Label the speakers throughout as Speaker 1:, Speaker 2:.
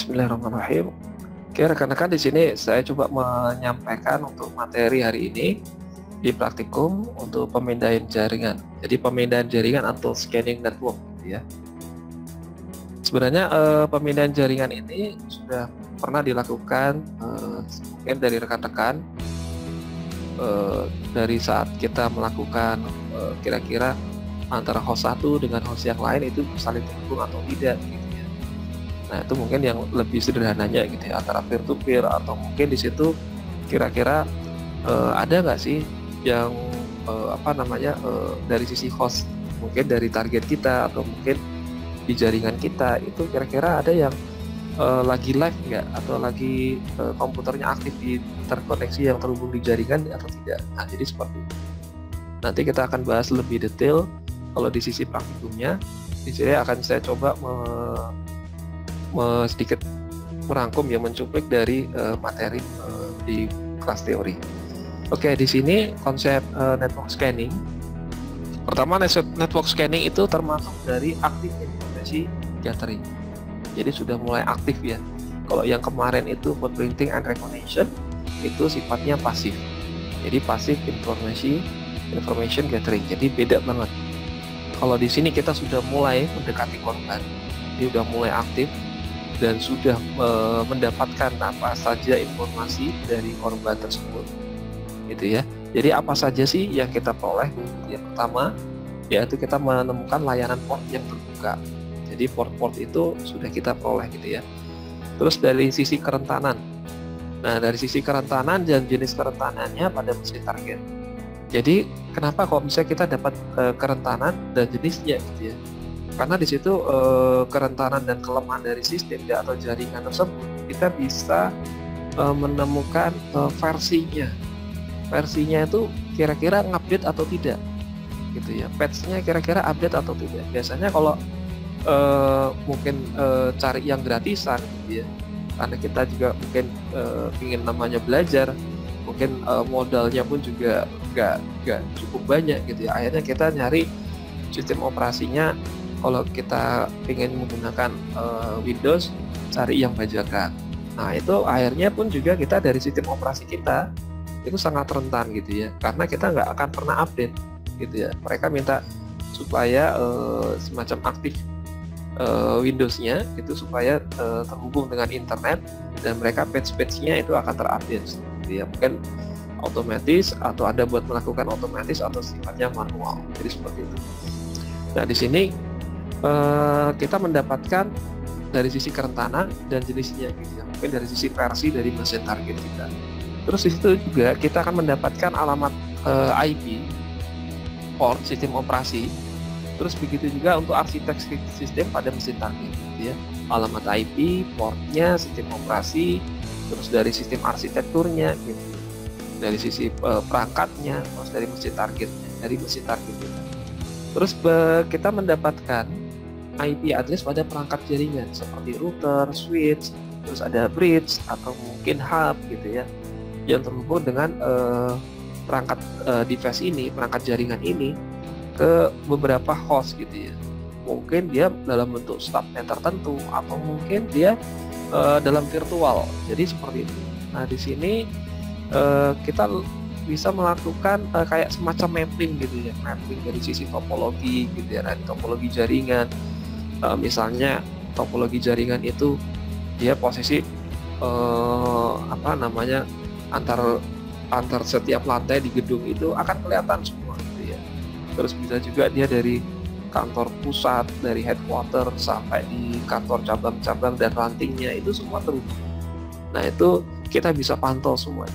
Speaker 1: Bismillahirrahmanirrahim. Oke, rekan-rekan, di sini saya coba menyampaikan untuk materi hari ini di praktikum untuk pemindahan jaringan. Jadi pemindahan jaringan atau scanning network, gitu ya. Sebenarnya pemindahan jaringan ini sudah pernah dilakukan mungkin dari rekan-rekan dari saat kita melakukan kira-kira antara host satu dengan host yang lain itu saling terhubung atau tidak, gitu ya. Nah, itu mungkin yang lebih sederhananya gitu ya, antara peer to peer, atau mungkin di situ kira-kira ada nggak sih yang dari sisi host, mungkin dari target kita atau mungkin di jaringan kita itu kira-kira ada yang lagi live nggak, atau lagi komputernya aktif di terkoneksi yang terhubung di jaringan atau tidak. Nah, jadi seperti itu. Nanti kita akan bahas lebih detail kalau di sisi praktikumnya. Di sini akan saya coba sedikit merangkum ya, mencuplik dari materi di kelas teori. Oke, di sini konsep network scanning. Pertama, network scanning itu termasuk dari active information gathering. Jadi sudah mulai aktif ya. Kalau yang kemarin itu footprinting and recognition itu sifatnya pasif. Jadi passive information gathering. Jadi beda banget. Kalau di sini kita sudah mulai mendekati korban, dia sudah mulai aktif dan sudah mendapatkan apa saja informasi dari korban tersebut, gitu ya. Jadi apa saja sih yang kita peroleh? Yang pertama yaitu kita menemukan layanan port yang terbuka. Jadi port-port itu sudah kita peroleh, gitu ya. Terus dari sisi kerentanan, nah dari sisi kerentanan dan jenis kerentanannya pada mesin target. Jadi kenapa kok bisa kita dapat kerentanan dan jenisnya, gitu ya? Karena di situ kerentanan dan kelemahan dari sistem ya, atau jaringan tersebut kita bisa menemukan versinya. Versinya itu kira-kira ngupdate atau tidak, gitu ya. Patch-nya kira-kira update atau tidak. Biasanya kalau mungkin cari yang gratisan, gitu ya, karena kita juga mungkin ingin namanya belajar, mungkin modalnya pun juga nggak cukup banyak, gitu ya. Akhirnya kita nyari sistem operasinya. Kalau kita ingin menggunakan Windows, cari yang bajakan. Nah, itu akhirnya pun juga kita dari sistem operasi kita itu sangat rentan, gitu ya, karena kita nggak akan pernah update, gitu ya. Mereka minta supaya semacam aktif Windows-nya itu supaya terhubung dengan internet, dan mereka patch-patch-nya itu akan terupdate, gitu ya. Mungkin otomatis atau Anda buat melakukan otomatis atau sifatnya manual. Jadi seperti itu. Nah, di sini kita mendapatkan dari sisi kerentanan dan jenisnya, gitu ya. Mungkin dari sisi versi dari mesin target kita. Terus di situ juga kita akan mendapatkan alamat IP, port, sistem operasi. Terus begitu juga untuk arsitek sistem pada mesin target, gitu ya. Alamat IP, portnya, sistem operasi, terus dari sistem arsitekturnya, gitu. Dari sisi perangkatnya, terus dari mesin target kita. Terus kita mendapatkan IP address pada perangkat jaringan seperti router, switch, terus ada bridge atau mungkin hub, gitu ya, yang terhubung dengan perangkat device ini, perangkat jaringan ini ke beberapa host, gitu ya. Mungkin dia dalam bentuk subnet tertentu atau mungkin dia dalam virtual. Jadi seperti itu. Nah, di sini kita bisa melakukan kayak semacam mapping, gitu ya, mapping dari sisi topologi, gitu ya. Nah, topologi jaringan, misalnya topologi jaringan itu dia posisi antar setiap lantai di gedung itu akan kelihatan semua, gitu ya. Terus bisa juga dia dari kantor pusat, dari headquarter sampai di kantor cabang-cabang dan rantingnya itu semua terhubung. Nah, itu kita bisa pantau semua.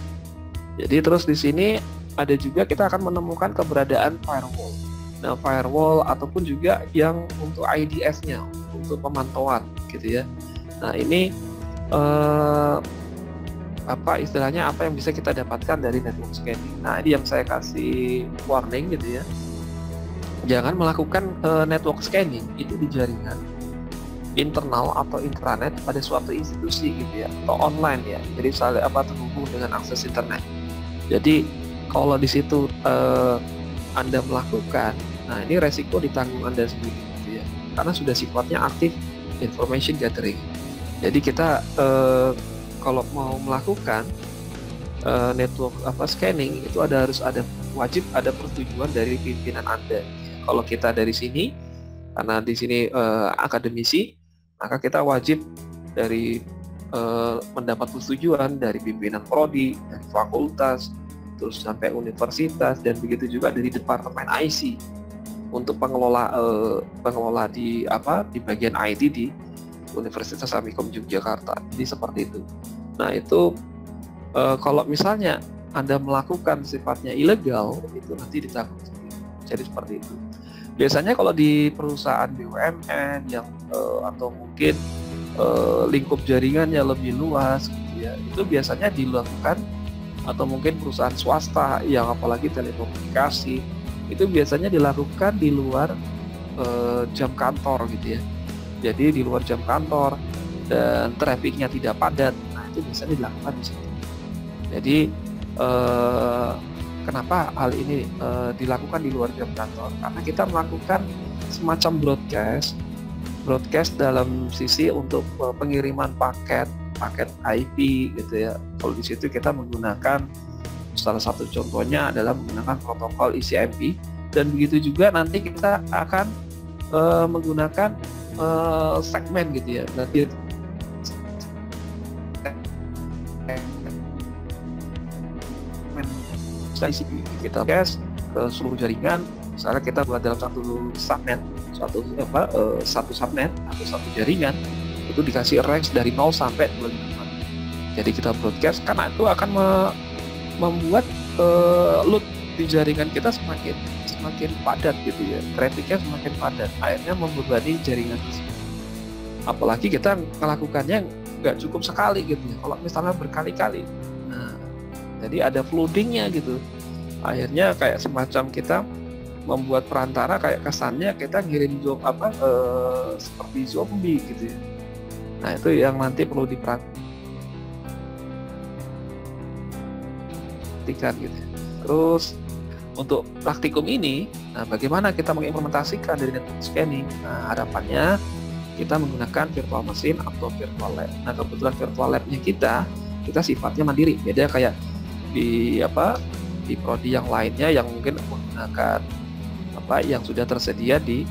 Speaker 1: Jadi terus di sini ada juga kita akan menemukan keberadaan firewall. Nah, firewall ataupun juga yang untuk IDS-nya, untuk pemantauan, gitu ya. Nah, ini apa yang bisa kita dapatkan dari network scanning. Nah, ini yang saya kasih warning, gitu ya. Jangan melakukan network scanning itu di jaringan internal atau intranet pada suatu institusi, gitu ya, atau online ya. Jadi terhubung dengan akses internet. Jadi kalau di situ Anda melakukan, nah ini resiko ditanggung Anda sendiri, gitu ya, karena sudah sifatnya aktif information gathering. Jadi kita kalau mau melakukan network scanning itu harus wajib ada persetujuan dari pimpinan Anda. Kalau kita dari sini, karena di sini akademisi, maka kita wajib mendapat persetujuan dari pimpinan prodi, dari fakultas, terus sampai universitas, dan begitu juga dari departemen IC untuk pengelola di bagian IT di Universitas Amikom Yogyakarta. Jadi seperti itu. Nah itu kalau misalnya Anda melakukan sifatnya ilegal, itu nanti ditanggung. Jadi seperti itu. Biasanya kalau di perusahaan BUMN yang atau mungkin lingkup jaringannya lebih luas, gitu ya, itu biasanya dilakukan, atau mungkin perusahaan swasta yang apalagi telekomunikasi, itu biasanya dilakukan di luar jam kantor, gitu ya. Jadi di luar jam kantor dan trafiknya tidak padat, nah itu biasanya dilakukan di situ. Jadi kenapa hal ini dilakukan di luar jam kantor? Karena kita melakukan semacam broadcast dalam sisi untuk pengiriman paket IP, gitu ya. Kalau di situ kita menggunakan, salah satu contohnya adalah menggunakan protokol ICMP, dan begitu juga nanti kita akan menggunakan segmen, gitu ya. Nanti kita gas ke seluruh jaringan. Misalnya kita buat dalam satu subnet, satu subnet atau satu jaringan, itu dikasih range dari 0 sampai 25. Jadi kita broadcast, karena itu akan membuat load di jaringan kita semakin padat, gitu ya. Trafficnya semakin padat, akhirnya membebani jaringan tersebut. Apalagi kita melakukannya nggak cukup sekali, gitu ya. Kalau misalnya berkali-kali, nah jadi ada floodingnya, gitu. Akhirnya kayak semacam kita membuat perantara, kayak kesannya kita ngirim seperti zombie, gitu ya. Nah itu yang nanti perlu diperhatikan, gitu ya. Terus untuk praktikum ini, nah bagaimana kita mengimplementasikan dari network scanning? Nah harapannya kita menggunakan virtual machine atau virtual lab. Nah kebetulan virtual labnya kita sifatnya mandiri, beda kayak di prodi yang lainnya yang mungkin menggunakan yang sudah tersedia di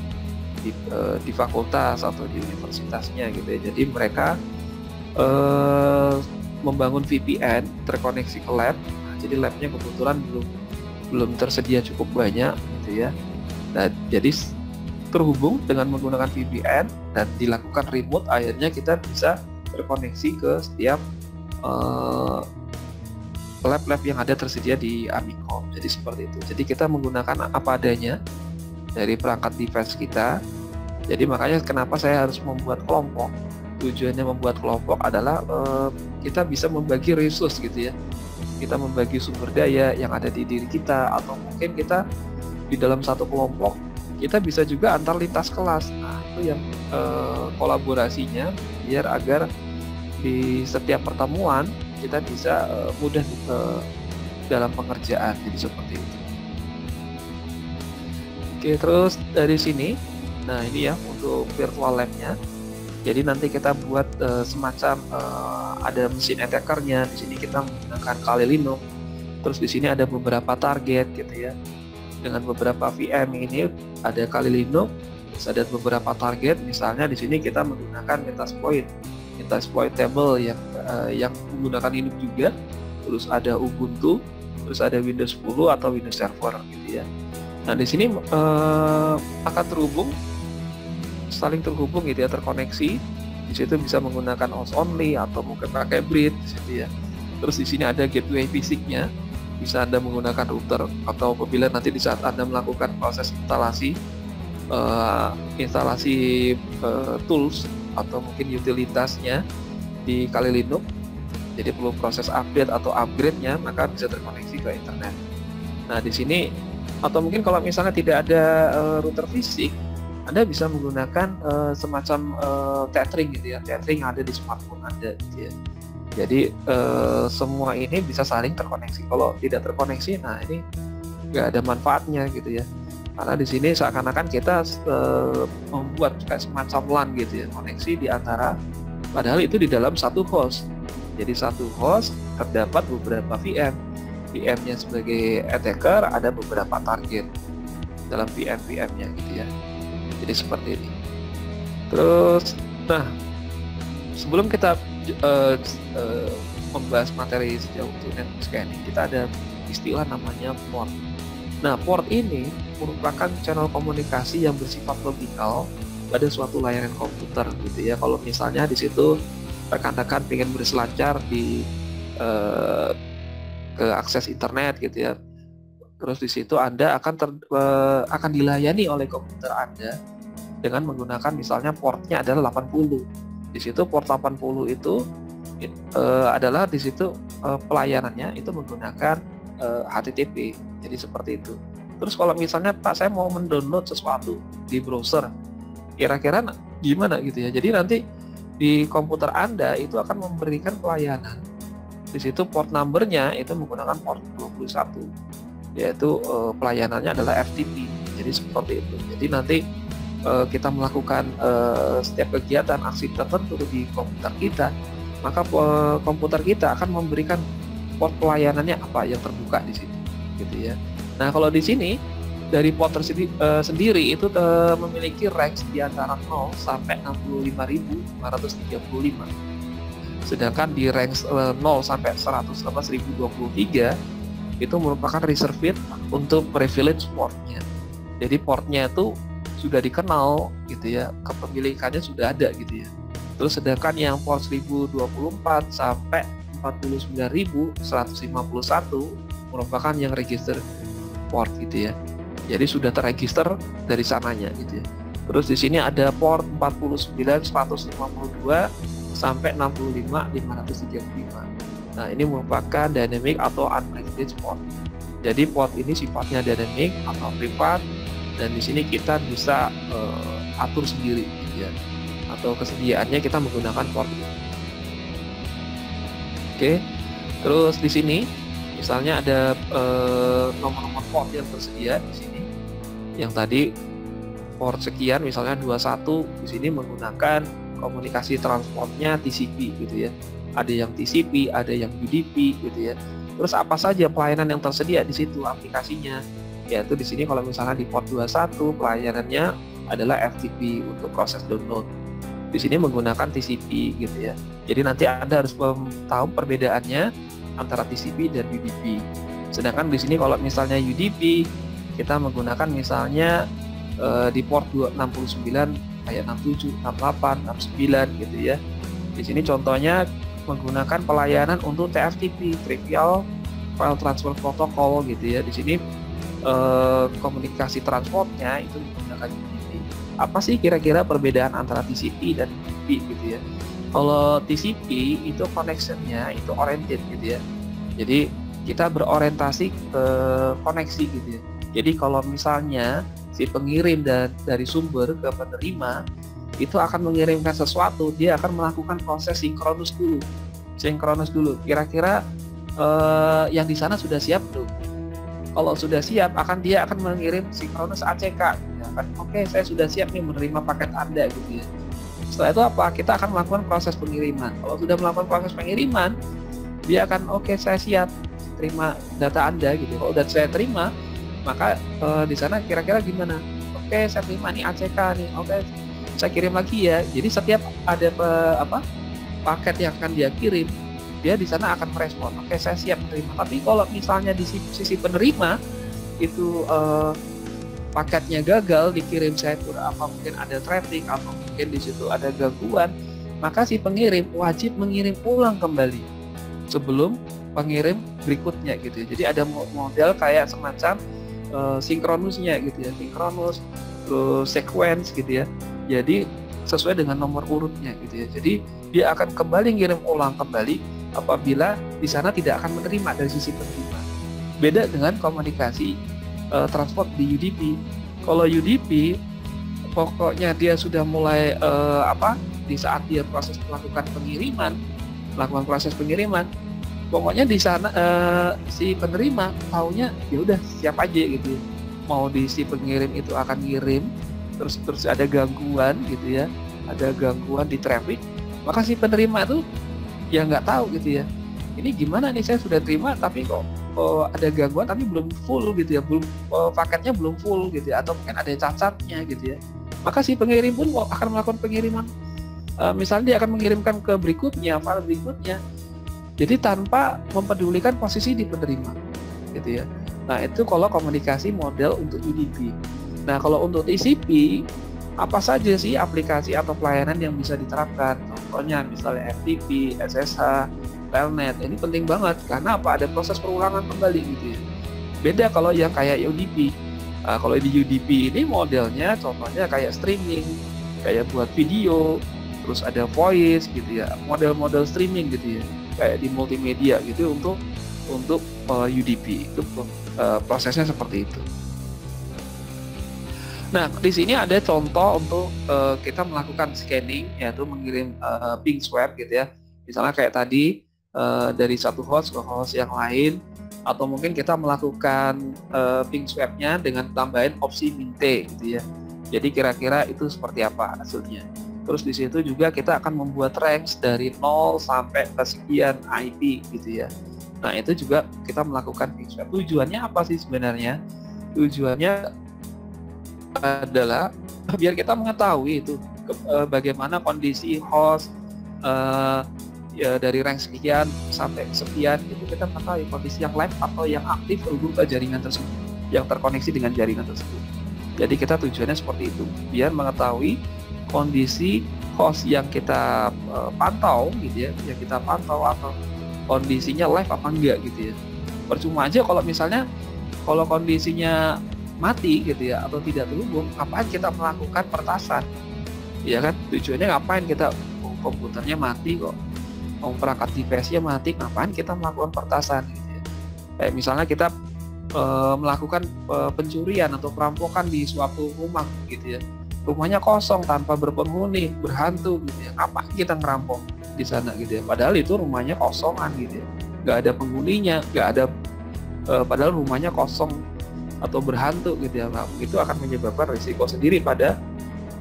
Speaker 1: fakultas atau di universitasnya, gitu ya. Jadi mereka membangun VPN terkoneksi ke lab. Nah, jadi labnya kebetulan belum tersedia cukup banyak, gitu ya. Nah, jadi terhubung dengan menggunakan VPN dan dilakukan remote, akhirnya kita bisa terkoneksi ke setiap lab-lab yang ada tersedia di Amikom. Jadi seperti itu. Jadi kita menggunakan apa adanya dari perangkat device kita. Jadi makanya kenapa saya harus membuat kelompok. Tujuannya membuat kelompok adalah kita bisa membagi resource, gitu ya. Kita membagi sumber daya yang ada di diri kita, atau mungkin kita di dalam satu kelompok kita bisa juga antar lintas kelas. Nah itu yang kolaborasinya, biar agar di setiap pertemuan kita bisa mudah dalam pengerjaan. Jadi seperti itu. Oke, terus dari sini, nah ini ya untuk virtual lab-nya. Jadi nanti kita buat semacam ada mesin attackernya. Di sini kita menggunakan Kali Linux. Terus di sini ada beberapa target, gitu ya. Dengan beberapa VM ini ada Kali Linux, terus ada beberapa target. Misalnya di sini kita menggunakan Metasploit table yang menggunakan Linux juga. Terus ada Ubuntu, terus ada Windows 10 atau Windows Server, gitu ya. Nah di sini akan saling terhubung, gitu ya, terkoneksi. Di situ bisa menggunakan host only atau mungkin pakai bridge, gitu ya. Terus di sini ada gateway fisiknya, bisa Anda menggunakan router, atau apabila nanti di saat Anda melakukan proses instalasi tools atau mungkin utilitasnya di Kali Linux, jadi perlu proses update atau upgrade-nya, maka bisa terkoneksi ke internet. Nah di sini, atau mungkin kalau misalnya tidak ada router fisik, Anda bisa menggunakan semacam tethering, gitu ya. Tethering ada di smartphone Anda, gitu ya. Jadi semua ini bisa saling terkoneksi. Kalau tidak terkoneksi, nah ini nggak ada manfaatnya, gitu ya. Karena di sini seakan-akan kita membuat kayak semacam LAN, gitu ya, koneksi di antara Padahal itu di dalam satu host. Jadi satu host terdapat beberapa VM. VM-nya sebagai attacker, ada beberapa target dalam VM-nya gitu ya. Jadi seperti ini. Terus, nah sebelum kita membahas materi sejauh itu network scanning, kita ada istilah namanya port. Nah, port ini merupakan channel komunikasi yang bersifat logikal pada suatu layanan komputer gitu ya. Kalau misalnya di situ rekan-rekan ingin berselancar di ke akses internet gitu ya, terus di situ Anda akan dilayani oleh komputer Anda dengan menggunakan misalnya portnya adalah 80. Di situ port 80 itu adalah di situ pelayanannya itu menggunakan HTTP. Jadi seperti itu. Terus kalau misalnya Pak saya mau mendownload sesuatu di browser, kira-kira gimana gitu ya. Jadi nanti di komputer Anda itu akan memberikan pelayanan. Di situ port number-nya itu menggunakan port 21, yaitu pelayanannya adalah FTP. Jadi seperti itu. Jadi nanti kita melakukan setiap kegiatan aksi tertentu di komputer kita, maka komputer kita akan memberikan port pelayanannya apa yang terbuka di situ, gitu ya. Nah kalau di sini dari port sendiri itu memiliki range di antara 0 sampai 65.535. Sedangkan di range 0 sampai 111.023 itu merupakan reserved untuk privilege portnya. Jadi portnya itu sudah dikenal gitu ya, kepemilikannya sudah ada gitu ya. Terus sedangkan yang port 1024 sampai 49.151 merupakan yang register port gitu ya. Jadi sudah terregister dari sananya gitu ya. Terus di sini ada port 49.152 sampai 65.535. Nah, ini merupakan dynamic atau unprivileged port. Jadi port ini sifatnya dynamic atau privat, dan di sini kita bisa atur sendiri gitu ya. Atau kesediaannya kita menggunakan port ini. Oke. Terus di sini misalnya ada nomor-nomor port yang tersedia di sini. Yang tadi port sekian misalnya 21, di sini menggunakan komunikasi transportnya TCP gitu ya. Ada yang TCP, ada yang UDP gitu ya. Terus apa saja pelayanan yang tersedia di situ aplikasinya? Yaitu di sini kalau misalnya di port 21 pelayanannya adalah FTP untuk proses download. Di sini menggunakan TCP gitu ya. Jadi nanti Anda harus tahu perbedaannya antara TCP dan UDP. Sedangkan di sini kalau misalnya UDP kita menggunakan misalnya di port 269 kayak 67, 68, 69 gitu ya. Di sini contohnya menggunakan pelayanan untuk TFTP, Trivial File Transfer Protocol gitu ya. Di sini komunikasi transportnya itu menggunakan UDP. Apa sih kira-kira perbedaan antara TCP dan UDP gitu ya? Kalau TCP itu connectionnya itu oriented gitu ya. Jadi kita berorientasi ke koneksi gitu ya. Jadi kalau misalnya si pengirim dari sumber ke penerima itu akan mengirimkan sesuatu, dia akan melakukan proses sinkronus dulu. Kira-kira yang di sana sudah siap belum? Kalau sudah siap, dia akan mengirim sinkronus ACK. Ya kan? Oke, saya sudah siap nih menerima paket Anda gitu ya. Setelah itu apa? Kita akan melakukan proses pengiriman. Kalau sudah melakukan proses pengiriman, dia akan oke, saya siap terima data Anda gitu. Kalau udah saya terima, maka di sana kira-kira gimana? Oke, saya terima nih ACK nih. Oke, saya kirim lagi ya. Jadi setiap ada paket yang akan dia kirim, dia di sana akan merespon. Oke, saya siap menerima. Tapi kalau misalnya di sisi penerima itu paketnya gagal dikirim, saya mungkin ada traffic atau mungkin di situ ada gangguan, maka si pengirim wajib mengirim ulang kembali sebelum pengirim berikutnya gitu. Jadi ada model kayak semacam sinkronusnya gitu ya, sinkronus terus sequence gitu ya. Jadi sesuai dengan nomor urutnya gitu ya. Jadi dia akan kembali ngirim ulang kembali apabila di sana tidak akan menerima dari sisi penerima. Beda dengan komunikasi transport di UDP. Kalau UDP pokoknya dia sudah mulai di saat dia melakukan proses pengiriman, pokoknya di sana si penerima taunya ya udah siap aja gitu. Mau di si pengirim itu akan ngirim terus ada gangguan gitu ya, ada gangguan di traffic, Maka si penerima itu ya nggak tahu gitu ya, ini gimana nih, saya sudah terima tapi kok ada gangguan, tapi belum full gitu ya, belum paketnya belum full gitu ya, atau mungkin ada cacatnya gitu ya. Maka si pengirim pun akan melakukan pengiriman, misalnya dia akan mengirimkan ke berikutnya, file berikutnya, jadi tanpa mempedulikan posisi di penerima gitu ya. Nah, itu kalau komunikasi model untuk UDP. Nah, kalau untuk TCP, apa saja sih aplikasi atau pelayanan yang bisa diterapkan? Contohnya misalnya FTP, SSH, Telnet. Ini penting banget karena apa? Ada proses perulangan kembali gitu ya. Beda kalau yang kayak UDP. Nah, kalau di UDP ini modelnya contohnya kayak streaming, kayak buat video, terus ada voice gitu ya, model-model streaming gitu ya, kayak di multimedia gitu untuk UDP itu prosesnya seperti itu. Nah, di sini ada contoh untuk kita melakukan scanning, yaitu mengirim ping swab gitu ya. Misalnya kayak tadi dari satu host ke host yang lain, atau mungkin kita melakukan ping swab-nya dengan tambahin opsi minte gitu ya. Jadi kira-kira itu seperti apa hasilnya. Terus di situ juga kita akan membuat range dari 0 sampai ke sekian IP gitu ya. Nah, itu juga kita melakukan ping swab. Tujuannya apa sih sebenarnya? Tujuannya adalah biar kita mengetahui itu bagaimana kondisi host ya, dari rank sekian sampai sekian, itu kita mengetahui kondisi yang live atau yang aktif terhubung ke jaringan tersebut, yang terkoneksi dengan jaringan tersebut. Jadi kita tujuannya seperti itu, biar mengetahui kondisi host yang kita pantau gitu ya, yang kita pantau atau kondisinya live apa enggak gitu ya. Percuma aja kalau misalnya kalau kondisinya mati gitu ya, atau tidak terhubung, ngapain kita melakukan pertasan, ya kan? Tujuannya ngapain kita, komputernya mati kok, perangkat device-nya mati, ngapain kita melakukan pertasan gitu ya. Kayak misalnya kita melakukan pencurian atau perampokan di suatu rumah gitu ya, rumahnya kosong tanpa berpenghuni, berhantu gitu ya, ngapain kita ngerampok di sana gitu ya, padahal itu rumahnya kosongan gitu ya, nggak ada penghuninya, nggak ada padahal rumahnya kosong atau berhantu gitu ya. Nah, itu akan menyebabkan risiko sendiri pada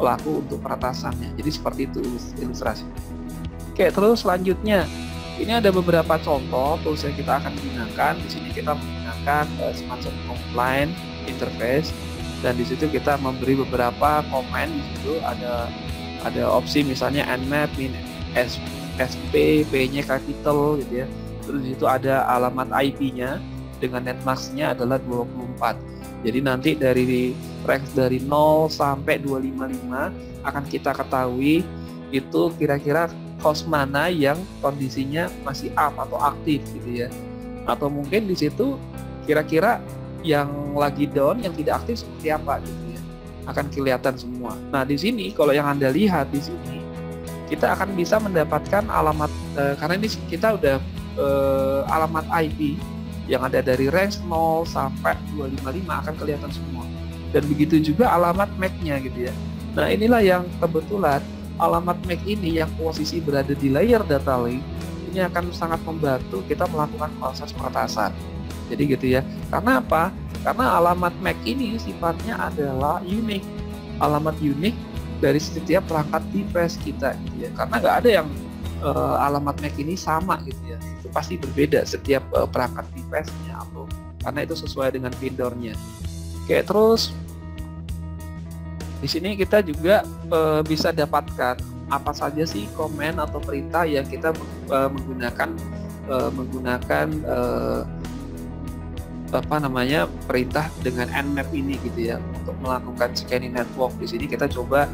Speaker 1: pelaku untuk peretasannya. Jadi seperti itu ilustrasi. Oke, terus selanjutnya ini ada beberapa contoh tools yang kita akan gunakan. Di sini kita menggunakan semacam compliant interface, dan di situ kita memberi beberapa komen. Di situ ada opsi misalnya nmap, min sp, p-nya capital gitu ya. Terus di situ ada alamat IP-nya dengan netmask-nya adalah 24. Jadi nanti dari range dari 0 sampai 255 akan kita ketahui itu kira-kira host mana yang kondisinya masih up atau aktif gitu ya. Atau mungkin di situ kira-kira yang lagi down, yang tidak aktif seperti apa gitu ya. Akan kelihatan semua. Nah, di sini kalau yang Anda lihat di sini kita akan bisa mendapatkan alamat karena ini kita udah alamat IP yang ada dari range 0 sampai 255 akan kelihatan semua. Dan begitu juga alamat MAC-nya gitu ya. Nah, inilah yang kebetulan alamat MAC ini yang posisi berada di layer data link ini akan sangat membantu kita melakukan proses peretasan. Jadi gitu ya. Karena apa? Karena alamat MAC ini sifatnya adalah unik. Alamat unik dari setiap perangkat device kita gitu ya. Karena nggak ada yang alamat MAC ini sama gitu ya. Itu pasti berbeda setiap perangkat device-nya atau karena itu sesuai dengan vendornya. Oke, terus di sini kita juga bisa dapatkan apa saja sih komen atau perintah yang kita menggunakan perintah dengan nmap ini gitu ya untuk melakukan scanning network. Di sini kita coba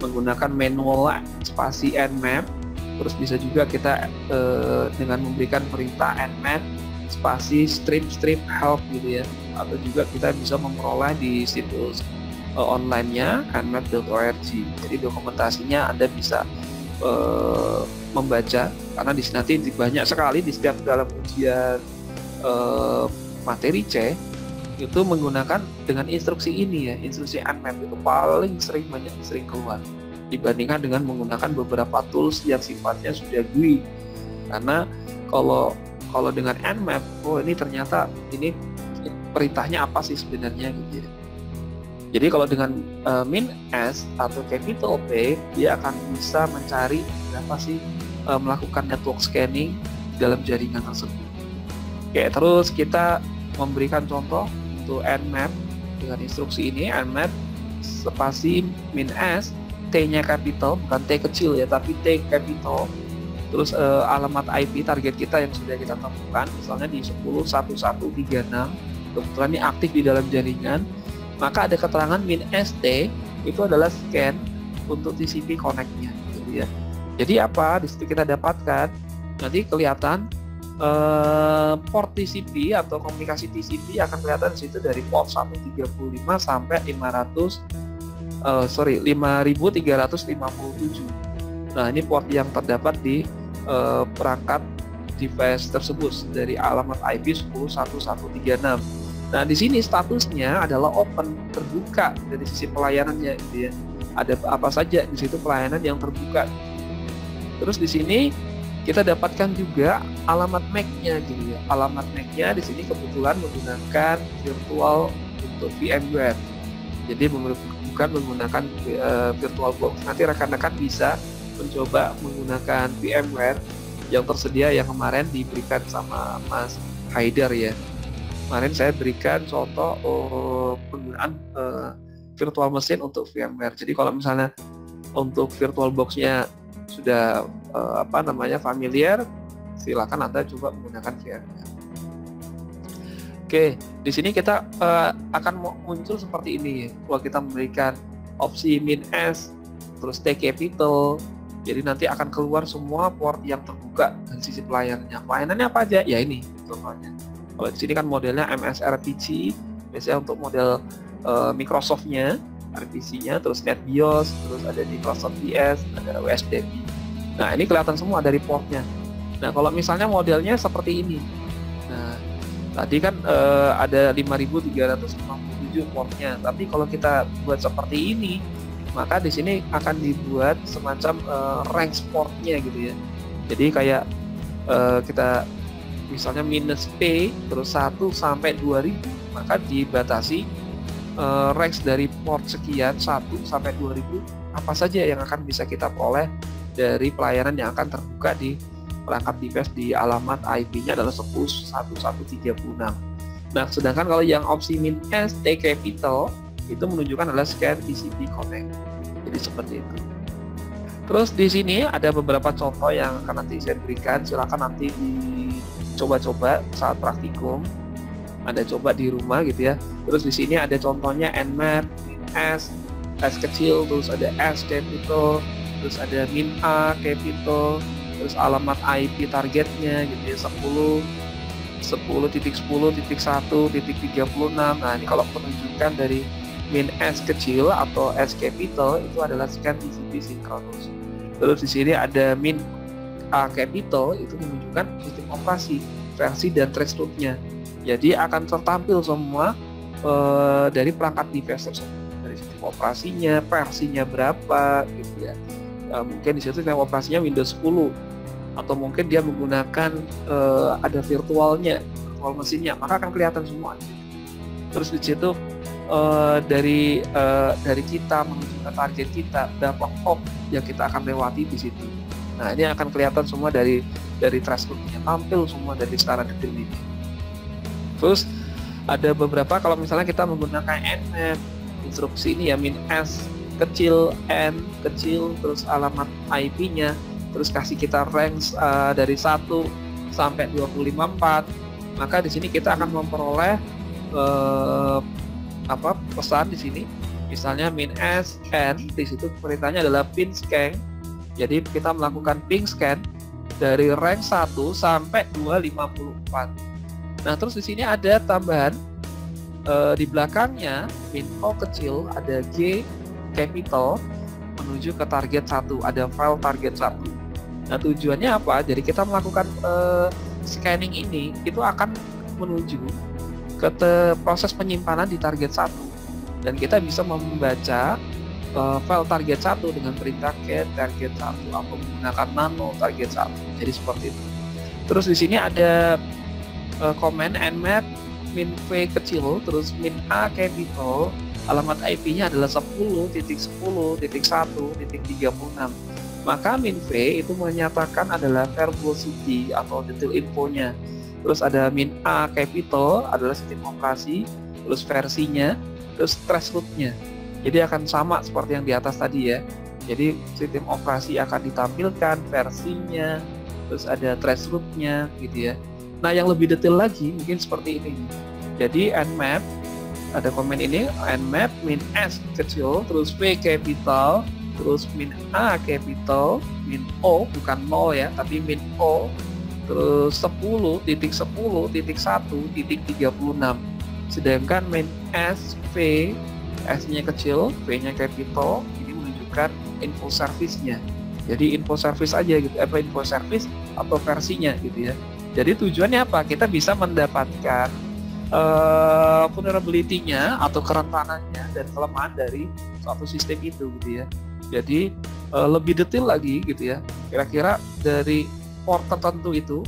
Speaker 1: menggunakan manual spasi nmap. Terus bisa juga kita dengan memberikan perintah nmap spasi strip help gitu ya, atau juga kita bisa memperoleh di situs online-nya nmap.org. Jadi dokumentasinya Anda bisa membaca, karena di sini nanti banyak sekali di setiap dalam ujian materi C itu menggunakan dengan instruksi ini ya, instruksi nmap itu paling sering keluar dibandingkan dengan menggunakan beberapa tools yang sifatnya sudah GUI. Karena kalau dengan nmap, ini ternyata ini perintahnya apa sih sebenarnya gitu ya. Jadi kalau dengan min S atau capital P, dia akan bisa mencari berapa sih melakukan network scanning dalam jaringan tersebut. Oke, terus kita memberikan contoh untuk nmap dengan instruksi ini, nmap spasi min S, T-nya capital, bukan T kecil ya, tapi T capital. Terus alamat IP target kita yang sudah kita temukan, misalnya di 10.1136, kebetulan ini aktif di dalam jaringan, maka ada keterangan min ST itu adalah scan untuk TCP connect-nya, gitu ya. Jadi apa? Di situ kita dapatkan nanti kelihatan port TCP atau komunikasi TCP akan kelihatan di situ dari port 135 sampai 5357. Nah, ini port yang terdapat di perangkat device tersebut dari alamat IP 10.1136. Nah, di sini statusnya adalah open, terbuka dari sisi pelayanannya, gitu ya. Ada apa saja di situ pelayanan yang terbuka. Terus di sini kita dapatkan juga alamat MAC-nya, gitu ya. Alamat MAC-nya di sini kebetulan menggunakan virtual untuk VMware. Jadi bukan menggunakan VirtualBox. Nanti rekan-rekan bisa mencoba menggunakan VMware yang tersedia yang kemarin diberikan sama Mas Haidar ya. Kemarin saya berikan contoh penggunaan virtual machine untuk VMware. Jadi kalau misalnya untuk VirtualBox-nya sudah familiar, silakan Anda coba menggunakan VMware. Oke, di sini kita akan muncul seperti ini. Kalau kita memberikan opsi min S, terus T capital, jadi nanti akan keluar semua port yang terbuka dari sisi pelayanannya. Pelayanannya apa aja? Ya ini contohnya. Kalau di sini kan modelnya MSRPC, biasanya untuk model Microsoft-nya, RPC-nya, terus NetBIOS, terus ada Microsoft DS, ada USDP. Nah, ini kelihatan semua dari portnya. Nah, kalau misalnya modelnya seperti ini. Nah, tadi kan ada 5357 portnya, tapi kalau kita buat seperti ini, maka di sini akan dibuat semacam range portnya gitu ya. Jadi kayak kita misalnya minus P terus 1 sampai 2000, maka dibatasi range dari port sekian 1 sampai 2000 apa saja yang akan bisa kita peroleh dari pelayanan yang akan terbuka di perangkat device di alamat IP-nya adalah 10.1136. Nah, sedangkan kalau yang opsi min S T capital itu menunjukkan adalah scan TCP connect. Jadi seperti itu. Terus di sini ada beberapa contoh yang akan nanti saya berikan. Silakan nanti dicoba-coba saat praktikum. Anda coba di rumah gitu ya. Terus di sini ada contohnya nmap, S kecil, terus ada S capital, terus ada min A capital, terus alamat IP targetnya gitu ya 10.10.1.36. Nah, ini kalau penunjukan dari min S kecil atau S capital itu adalah scan TCP sinkronus. Terus di sini ada min A capital itu menunjukkan sistem operasi, versi dan trace root-nya. Jadi akan tertampil semua dari perangkat device tersebut, dari sistem operasinya, versinya berapa gitu ya. Mungkin di situ sistem operasinya Windows 10 atau mungkin dia menggunakan ada virtual mesinnya, maka akan kelihatan semua. Terus di situ dari kita menuju ke target kita, berapa hop yang kita akan lewati di situ. Nah, ini akan kelihatan semua dari threshold-nya, tampil semua dari secara detail ini. Terus ada beberapa kalau misalnya kita menggunakan nmap, instruksi ini ya min S kecil, N kecil, terus alamat IP-nya, terus kasih kita range dari 1 sampai 254, maka di sini kita akan memperoleh pesan di sini. Misalnya min S N, di situ perintahnya adalah ping scan. Jadi kita melakukan ping scan dari range 1 sampai 254. Nah, terus di sini ada tambahan di belakangnya min O kecil, ada G capital menuju ke target 1, ada file target 1. Nah, tujuannya apa? Jadi kita melakukan scanning ini itu akan menuju ke proses penyimpanan di target 1, dan kita bisa membaca file target 1 dengan perintah get target 1 atau menggunakan nano target 1. Jadi seperti itu. Terus di sini ada command nmap min V kecil, terus min A capital, alamat IP-nya adalah 10.10.1.36, maka min_v itu menyatakan adalah verbosity atau detail infonya. Terus ada min_a capital adalah sistem operasi, terus versinya, terus threshold-nya. Jadi akan sama seperti yang di atas tadi ya. Jadi sistem operasi akan ditampilkan versinya, terus ada threshold-nya gitu ya. Nah, yang lebih detail lagi mungkin seperti ini. Jadi nmap, ada komen ini, nmap min_s kecil, terus v capital, terus min_a capital, min_o bukan 0 ya, tapi min_o, terus 10.10.1.36. Sedangkan min_s v, s-nya kecil, v-nya capital, ini menunjukkan info service-nya. Jadi info service aja gitu, info service atau versinya gitu ya. Jadi tujuannya apa? Kita bisa mendapatkan vulnerability-nya atau kerentanannya dan kelemahan dari suatu sistem itu gitu ya. Jadi lebih detail lagi gitu ya. Kira-kira dari port tertentu itu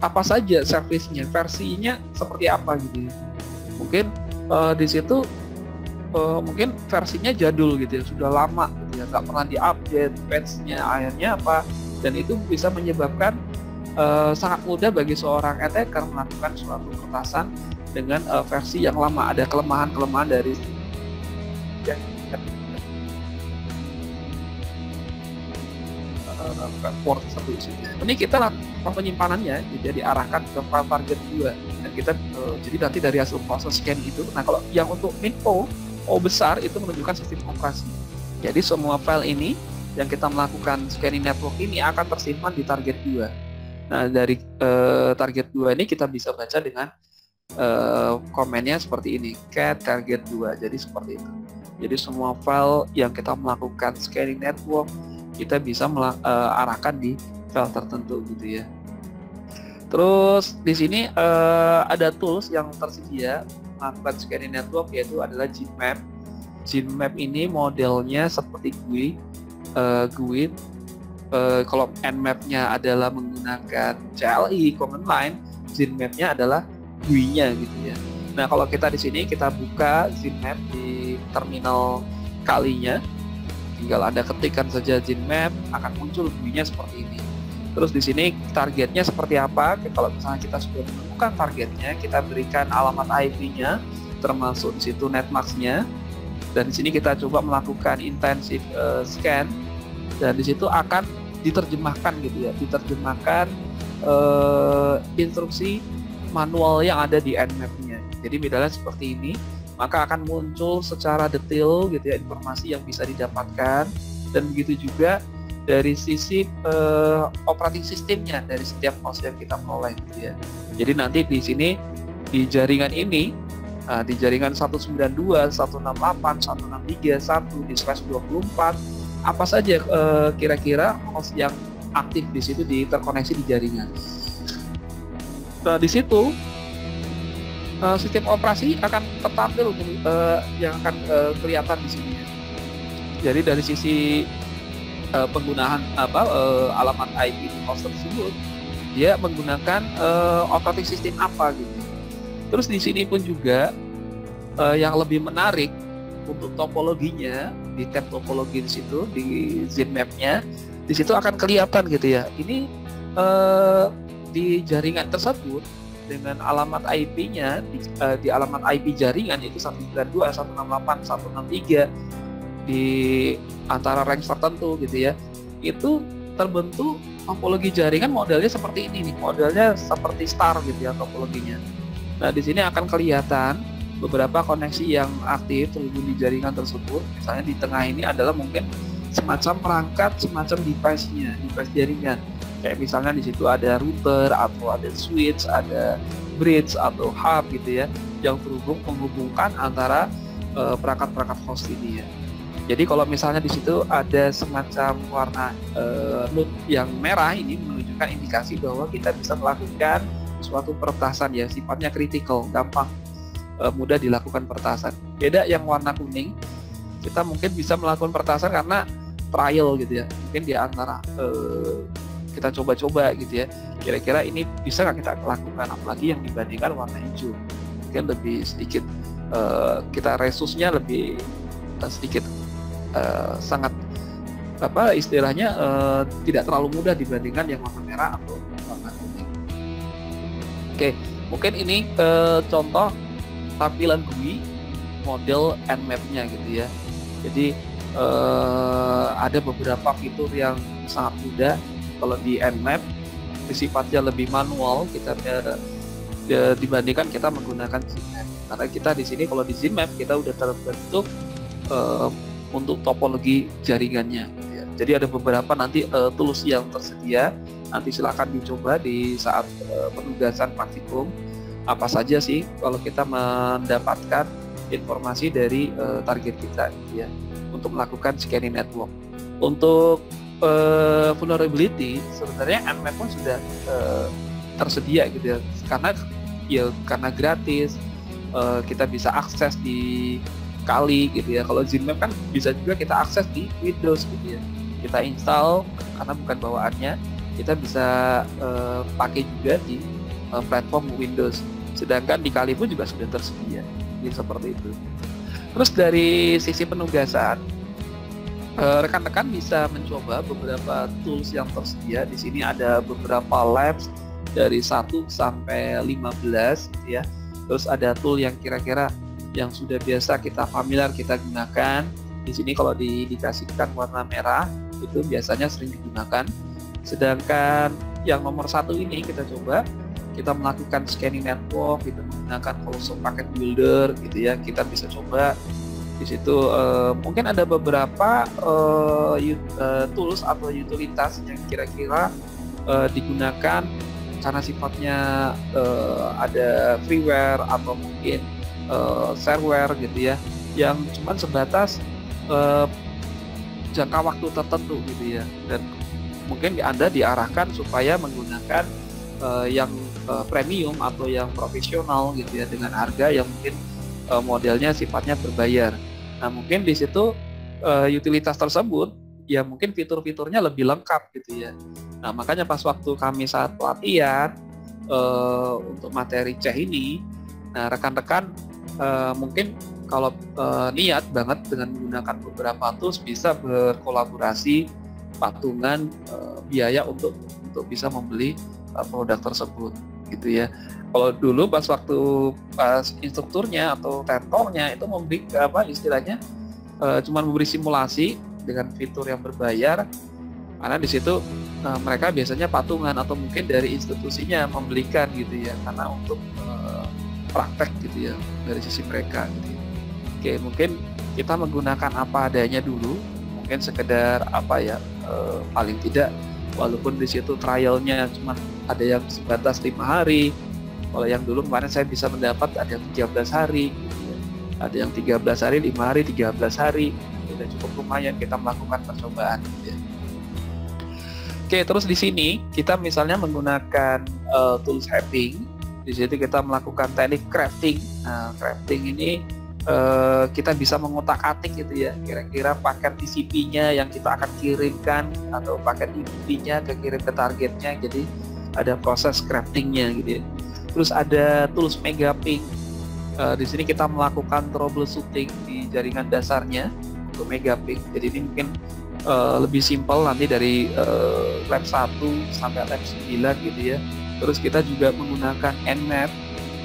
Speaker 1: apa saja service-nya, versinya seperti apa gitu ya. Mungkin di situ mungkin versinya jadul gitu ya, sudah lama gitu ya, nggak pernah diupdate, patch-nya akhirnya apa, dan itu bisa menyebabkan sangat mudah bagi seorang attacker melakukan suatu peretasan dengan versi yang lama. Ada kelemahan-kelemahan dari port satu situ. Ini kita lakukan penyimpanannya, jadi diarahkan ke file target 2 dan kita jadi nanti dari hasil proses scan itu. Nah, kalau yang untuk min_o, O besar itu menunjukkan sistem operasi. Jadi semua file ini yang kita melakukan scanning network ini akan tersimpan di target 2. Nah, dari target 2 ini kita bisa baca dengan komennya seperti ini, cat target 2. Jadi seperti itu. Jadi semua file yang kita melakukan scanning network kita bisa arahkan di file tertentu gitu ya. Terus di sini ada tools yang tersedia melakukan scanning network, yaitu adalah Gmap. Gmap ini modelnya seperti GUI. Kalau nmap-nya adalah menggunakan CLI command line, Gmap-nya adalah GUI-nya gitu ya. Nah, kalau kita di sini kita buka Gmap di terminal kalinya, tinggal Anda ketikkan saja Gmap, akan muncul GUI-nya seperti ini. Terus di sini targetnya seperti apa? Kalau misalnya kita sudah menemukan targetnya, kita berikan alamat IP-nya, termasuk di situ netmask-nya, dan di sini kita coba melakukan intensive scan, dan di situ akan diterjemahkan gitu ya, diterjemahkan instruksi manual yang ada di nmap-nya. Jadi misalnya seperti ini, maka akan muncul secara detail gitu ya informasi yang bisa didapatkan, dan begitu juga dari sisi operating sistemnya dari setiap host yang kita peroleh gitu ya. Jadi nanti di sini di jaringan ini, di jaringan 192, 168, 163, 1 di /24, apa saja kira-kira host yang aktif di situ terkoneksi di jaringan. Nah, di situ sistem operasi akan tertampil yang akan kelihatan di sini. Jadi dari sisi penggunaan alamat IP host tersebut, dia menggunakan operating system apa gitu. Terus di sini pun juga yang lebih menarik untuk topologinya, di tab topologi di situ di Gmap-nya, di situ akan kelihatan gitu ya. Ini di jaringan tersebut dengan alamat IP-nya di alamat IP jaringan yaitu 192, 168, 163 di antara range tertentu gitu ya, itu terbentuk topologi jaringan modelnya seperti ini nih, modelnya seperti star gitu ya topologinya. Nah, di sini akan kelihatan beberapa koneksi yang aktif terhubung di jaringan tersebut. Misalnya di tengah ini adalah mungkin semacam perangkat, semacam device-nya, device jaringan. Kayak misalnya di situ ada router atau ada switch, ada bridge atau hub gitu ya, yang terhubung menghubungkan antara perangkat-perangkat host ini ya. Jadi kalau misalnya di situ ada semacam warna node yang merah, ini menunjukkan indikasi bahwa kita bisa melakukan suatu peretasan ya, sifatnya kritikal, gampang, mudah dilakukan peretasan. Beda yang warna kuning, kita mungkin bisa melakukan peretasan karena trial gitu ya, mungkin di antara kita coba-coba gitu ya, kira-kira ini bisa nggak kita lakukan, apalagi yang dibandingkan warna hijau. mungkin lebih sedikit kita resusnya lebih sedikit sangat apa istilahnya tidak terlalu mudah dibandingkan yang warna merah atau warna kuning. Oke, mungkin ini contoh tampilan GUI model Nmap-nya gitu ya. Jadi ada beberapa fitur yang sangat mudah kalau di Nmap, sifatnya lebih manual kita dibandingkan kita menggunakan Zinmap. Karena kita di sini kalau di Zinmap kita udah terbentuk untuk topologi jaringannya. Gitu ya. Jadi ada beberapa nanti tools yang tersedia. Nanti silakan dicoba di saat penugasan praktikum. Apa saja sih kalau kita mendapatkan informasi dari target kita, gitu ya, untuk melakukan scanning network. Untuk vulnerability sebenarnya Nmap pun sudah tersedia gitu ya, karena gratis, kita bisa akses di Kali gitu ya. Kalau Zinmap kan bisa juga kita akses di Windows gitu ya, kita install karena bukan bawaannya, kita bisa pakai juga di platform Windows, sedangkan di Kali pun juga sudah tersedia gitu, seperti itu. Terus dari sisi penugasan, rekan-rekan bisa mencoba beberapa tools yang tersedia. Di sini ada beberapa labs dari 1 sampai 15 gitu ya. Terus ada tool yang kira-kira yang sudah biasa kita familiar kita gunakan. Di sini kalau dikasihkan warna merah itu biasanya sering digunakan. Sedangkan yang nomor 1 ini kita coba, kita melakukan scanning network, kita menggunakan Colossal Packet Builder gitu ya. Kita bisa coba di situ. Mungkin ada beberapa tools atau utilitas yang kira-kira digunakan karena sifatnya ada freeware atau mungkin shareware gitu ya, yang cuman sebatas jangka waktu tertentu gitu ya, dan mungkin Anda diarahkan supaya menggunakan yang premium atau yang profesional gitu ya, dengan harga yang mungkin modelnya sifatnya berbayar. Nah mungkin di situ utilitas tersebut ya mungkin fitur-fiturnya lebih lengkap gitu ya. Nah makanya pas waktu kami saat pelatihan untuk materi C ini, nah rekan-rekan mungkin kalau niat banget dengan menggunakan beberapa tools bisa berkolaborasi patungan biaya untuk bisa membeli produk tersebut gitu ya. Kalau dulu pas waktu instrukturnya atau tentornya itu memberi apa istilahnya cuma memberi simulasi dengan fitur yang berbayar, karena di situ mereka biasanya patungan atau mungkin dari institusinya membelikan gitu ya, karena untuk praktek gitu ya dari sisi mereka gitu. Oke, mungkin kita menggunakan apa adanya dulu, mungkin sekedar apa ya, paling tidak walaupun di situ trialnya cuma ada yang sebatas 5 hari. Kalau yang dulu kemarin saya bisa mendapat ada yang 13 hari gitu ya. Ada yang 13 hari, 5 hari, 13 hari. Sudah cukup lumayan kita melakukan percobaan gitu ya. Oke, terus di sini kita misalnya menggunakan tools mapping. Di situ kita melakukan teknik crafting. Nah, crafting ini kita bisa mengotak-atik gitu ya, kira-kira paket TCP-nya yang kita akan kirimkan atau paket UDP-nya kirim ke targetnya. Jadi ada proses crafting-nya gitu ya. Terus ada tools megaping. Di sini kita melakukan troubleshooting di jaringan dasarnya untuk megaping. Jadi ini mungkin lebih simpel nanti dari lab 1 sampai lab 9 gitu ya. Terus kita juga menggunakan Nmap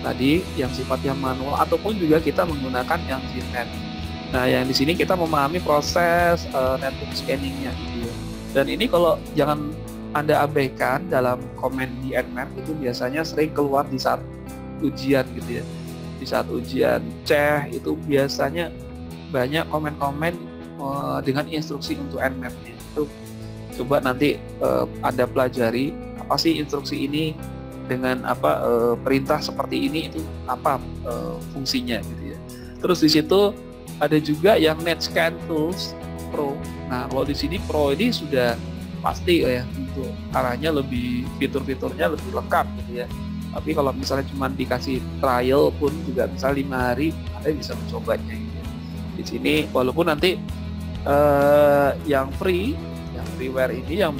Speaker 1: tadi yang sifatnya manual, ataupun juga kita menggunakan yang Zinmap. Nah, yang di sini kita memahami proses network scanning-nya gitu ya. Dan ini kalau jangan Anda abaikan dalam komen di Nmap, itu biasanya sering keluar di saat ujian gitu ya. Di saat ujian C itu biasanya banyak komen-komen dengan instruksi untuk Nmap-nya. Itu coba nanti Anda pelajari apa sih instruksi ini, dengan apa perintah seperti ini itu apa fungsinya gitu ya. Terus di situ ada juga yang NetScan Tools Pro. Nah, kalau di sini Pro ini sudah pasti ya untuk arahnya lebih fitur-fiturnya lebih lengkap gitu ya. Tapi kalau misalnya cuma dikasih trial pun juga misalnya 5 hari Anda bisa mencobanya gitu. Di sini walaupun nanti yang freeware ini yang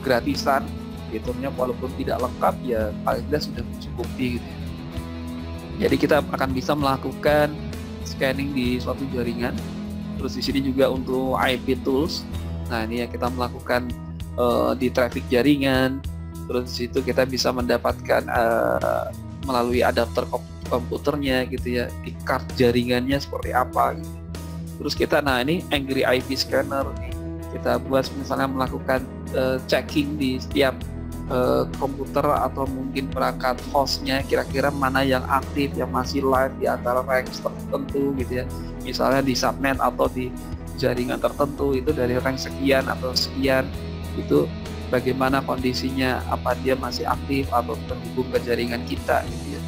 Speaker 1: gratisan fiturnya walaupun tidak lengkap ya paling tidak sudah mencukupi gitu ya. Jadi kita akan bisa melakukan scanning di suatu jaringan. Terus di sini juga untuk IP tools. Nah, ini ya kita melakukan di traffic jaringan. Terus di situ kita bisa mendapatkan melalui adapter komputernya gitu ya, di card jaringannya seperti apa gitu. Terus kita, nah ini Angry IP Scanner nih, kita buat misalnya melakukan checking di setiap komputer atau mungkin perangkat hostnya, kira-kira mana yang aktif, yang masih live di antara range tertentu gitu ya. Misalnya di subnet atau di jaringan tertentu itu dari range sekian atau sekian, itu bagaimana kondisinya, apa dia masih aktif atau terhubung ke jaringan kita gitu ya.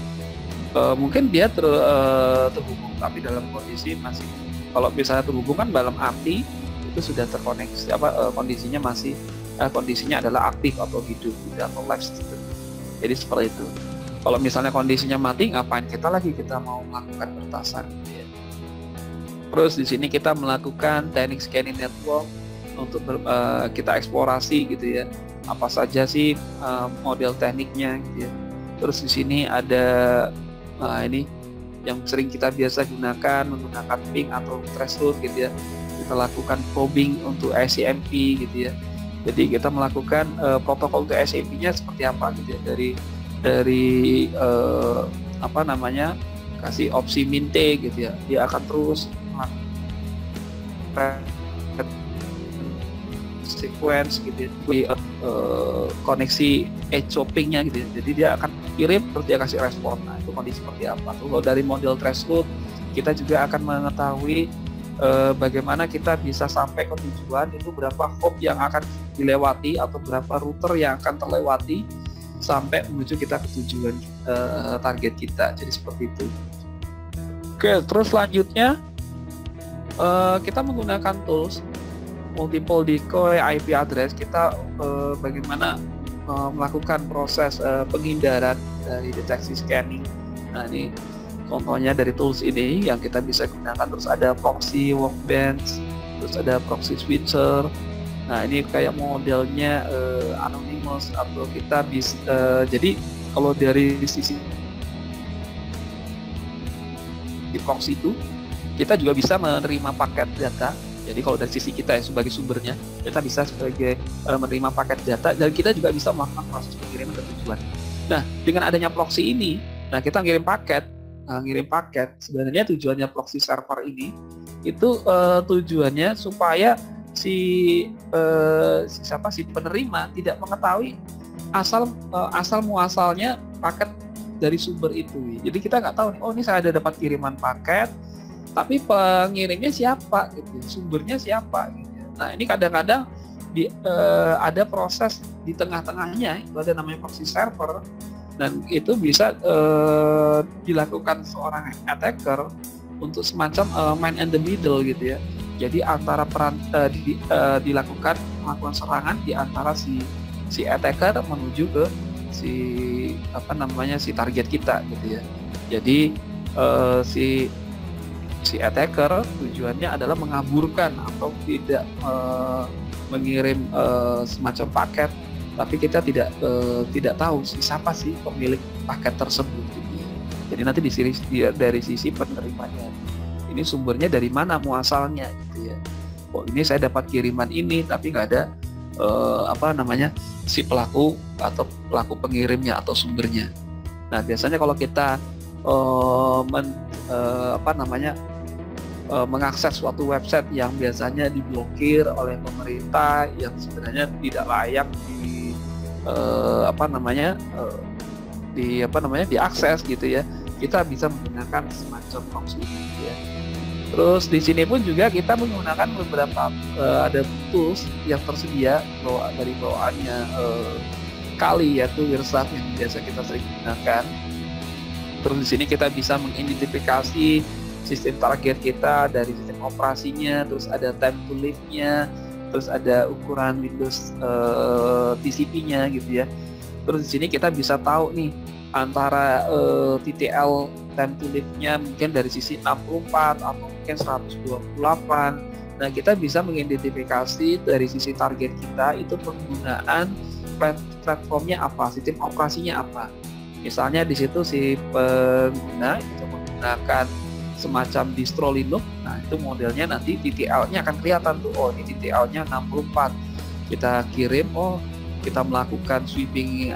Speaker 1: Mungkin dia terhubung tapi dalam kondisi masih, kalau misalnya terhubung kan dalam arti itu sudah terkoneksi, kondisinya masih kondisinya adalah aktif atau hidup gitu, atau live gitu. Jadi seperti itu. Kalau misalnya kondisinya mati, ngapain kita mau melakukan pertasan gitu ya. Terus di sini kita melakukan teknik scanning network untuk kita eksplorasi gitu ya, apa saja sih model tekniknya gitu ya. Terus di sini ada ini yang sering kita biasa gunakan, menggunakan ping atau threshold gitu ya. Kita lakukan probing untuk ICMP gitu ya. Jadi kita melakukan protokol untuk ICMP-nya seperti apa gitu ya, dari apa namanya, kasih opsi minte gitu ya, dia akan terus sequence gitu ya, koneksi edge shoppingnya gitu ya. Jadi dia akan kirim terus dia kasih respon. Nah, itu kondisi seperti apa. Kalau dari model threshold kita juga akan mengetahui bagaimana kita bisa sampai ke tujuan, itu berapa hop yang akan dilewati atau berapa router yang akan terlewati sampai menuju kita ke tujuan target kita. Jadi seperti itu. Oke, terus selanjutnya kita menggunakan tools multiple decoy IP address. Kita bagaimana melakukan proses penghindaran dari deteksi scanning. Nah, ini contohnya dari tools ini yang kita bisa gunakan. Terus ada proxy workbench, terus ada proxy switcher. Nah, ini kayak modelnya anonymous, atau kita bisa jadi kalau dari sisi di proxy itu kita juga bisa menerima paket data. Jadi kalau dari sisi kita ya sebagai sumbernya, kita bisa sebagai menerima paket data, dan kita juga bisa melakukan proses pengiriman ke tujuan. Nah, dengan adanya proxy ini, nah kita ngirim paket. Sebenarnya tujuannya proxy server ini itu tujuannya supaya si penerima tidak mengetahui asal muasalnya paket dari sumber itu. Jadi kita nggak tahu nih, oh ini saya ada dapat kiriman paket, tapi pengirimnya siapa gitu, sumbernya siapa gitu. Nah, ini kadang-kadang ada proses di tengah-tengahnya, itu ada namanya proxy server, dan itu bisa dilakukan seorang attacker untuk semacam man in the middle gitu ya. Jadi antara dilakukan melakukan serangan di antara si attacker menuju ke si target kita gitu ya. Jadi si attacker tujuannya adalah mengaburkan atau tidak mengirim semacam paket, tapi kita tidak tahu siapa sih pemilik paket tersebut gitu. Jadi nanti dari sisi penerimanya, ini sumbernya dari mana muasalnya gitu ya. Oh, ini saya dapat kiriman ini tapi nggak ada si pelaku atau pelaku pengirimnya atau sumbernya. Nah, biasanya kalau kita mengakses suatu website yang biasanya diblokir oleh pemerintah, yang sebenarnya tidak layak diakses gitu ya, kita bisa menggunakan semacam proxy gitu ya. Terus di sini pun juga kita menggunakan beberapa ada tools yang tersedia dari bawaannya Kali, yaitu Wireshark yang biasa kita sering gunakan. Terus di sini kita bisa mengidentifikasi sistem target kita dari sistem operasinya, terus ada time to live-nya, terus ada ukuran Windows TCP-nya gitu ya. Terus di sini kita bisa tahu nih antara TTL time to live-nya mungkin dari sisi 64 atau mungkin 128. Nah, kita bisa mengidentifikasi dari sisi target kita itu penggunaan platformnya apa, sistem operasinya apa. Misalnya di situ si pengguna itu menggunakan semacam distro Linux. Nah, itu modelnya nanti TTL-nya akan kelihatan tuh. Oh, ini TTL-nya 64. Kita kirim, oh kita melakukan sweeping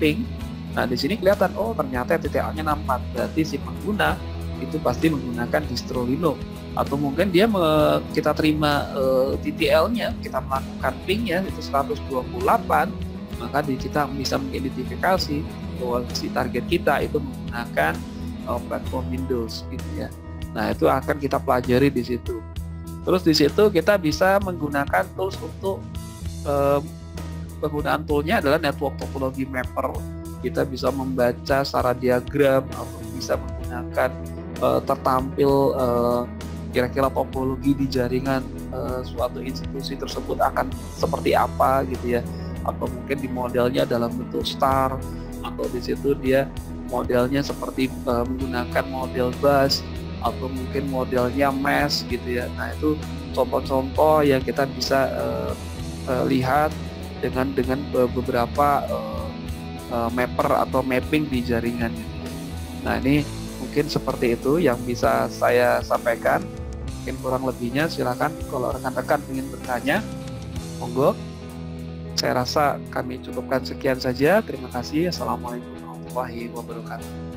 Speaker 1: ping. Nah, di sini kelihatan, oh ternyata TTL-nya 64. Berarti si pengguna itu pasti menggunakan distro Linux. Atau mungkin dia kita terima TTL-nya, kita melakukan ping-nya itu 128, maka kita bisa mengidentifikasi bahwa si target kita itu menggunakan platform Windows gitu ya. Nah, itu akan kita pelajari di situ. Terus di situ kita bisa menggunakan tools untuk penggunaan toolnya adalah network topology mapper. Kita bisa membaca secara diagram atau bisa menggunakan tertampil kira-kira topologi di jaringan suatu institusi tersebut akan seperti apa gitu ya. Atau mungkin di modelnya dalam bentuk star, atau di situ dia modelnya seperti menggunakan model bus, atau mungkin modelnya mesh gitu ya. Nah, itu contoh-contoh yang kita bisa lihat dengan beberapa mapper atau mapping di jaringan. Nah, ini mungkin seperti itu yang bisa saya sampaikan. Mungkin kurang lebihnya silakan kalau rekan-rekan ingin bertanya, monggo. Saya rasa kami cukupkan sekian saja. Terima kasih. Assalamualaikum warahmatullahi wabarakatuh.